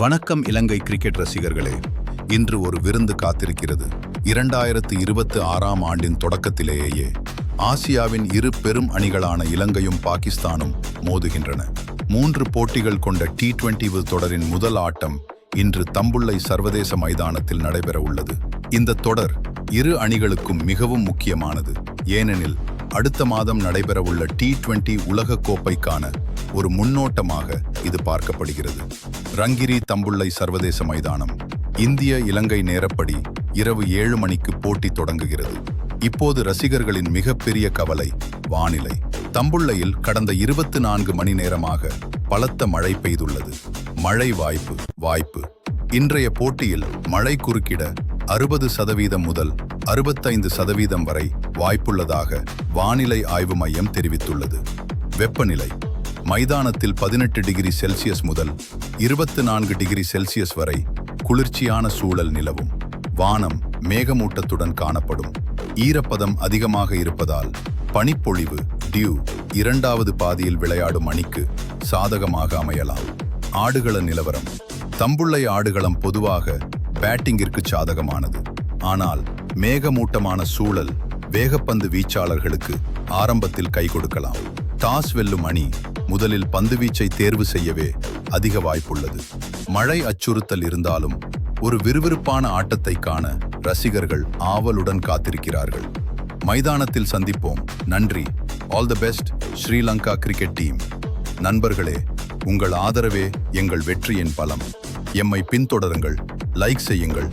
வணக்கம் இலங்கை கிரிக்கெட் ரசிகர்களே. இன்று ஒரு விருந்து காத்திருக்கிறது. 2026ஆம் ஆண்டின் தொடக்கத்திலேயே ஆசியாவின் இரு பெரும் அணிகளான இலங்கையும் பாகிஸ்தானும் மோதுகின்றன. 3 போட்டிகள் கொண்ட T20 தொடரின் முதல் ஆட்டம் இன்று தம்புள்ளை சர்வதேச மைதானத்தில் நடைபெற உள்ளது. இந்த தொடர் இரு அணிகளுக்கும் மிகவும் முக்கியமானது. ஏனெனில் அடுத்த மாதம் நடைபெறவுள்ள T20 உலக கோப்பைக்கான ஒரு முன்னோட்டமாக இது பார்க்கப்படுகிறது. ரங்கிரி தம்புள்ளை சர்வதேச மைதானம். இந்திய இலங்கை நேரப்படி இரவு 7 மணிக்கு போட்டி தொடங்குகிறது. இப்போது ரசிகர்களின் மிகப்பெரிய கவலை வானிலை. தம்புள்ளையில் கடந்த 24 மணி நேரமாக பலத்த மழை பெய்துள்ளது. மழை வாய்ப்பு. இன்றைய போட்டியில் மழை குறுக்கிட 60% முதல் 65% வரை வாய்ப்புள்ளதாக வானிலை ஆய்வு மையம் தெரிவித்துள்ளது. வெப்பநிலை மைதானத்தில் 18 டிகிரி செல்சியஸ் முதல் 24 டிகிரி செல்சியஸ் வரை குளிர்ச்சியான சூழல் நிலவும். வானம் மேகமூட்டத்துடன் காணப்படும். ஈரப்பதம் அதிகமாக இருப்பதால் பனிப்பொழிவு டியூ 2வது பாதியில் விளையாடும் அணிக்கு சாதகமாக அமையலாம். ஆடுகள நிலவரம். தம்புள்ளை ஆடுகளம் பொதுவாக பேட்டிங்கிற்கு சாதகமானது. ஆனால் மேகமூட்டமான சூழல் வேகப்பந்து வீச்சாளர்களுக்கு ஆரம்பத்தில் கை கொடுக்கலாம். டாஸ் வெல்லும் அணி முதலில் பந்துவீச்சை தேர்வு செய்யவே அதிக வாய்ப்புள்ளது. மழை அச்சுறுத்தல் இருந்தாலும் ஒரு விறுவிறுப்பான ஆட்டத்தை காண ரசிகர்கள் ஆவலுடன் காத்திருக்கிறார்கள். மைதானத்தில் சந்திப்போம். நன்றி. All the best Sri Lanka cricket team. நண்பர்களே, உங்கள் ஆதரவே எங்கள் வெற்றியின் பலம். எம்மை பின்தொடருங்கள், லைக் செய்யுங்கள்,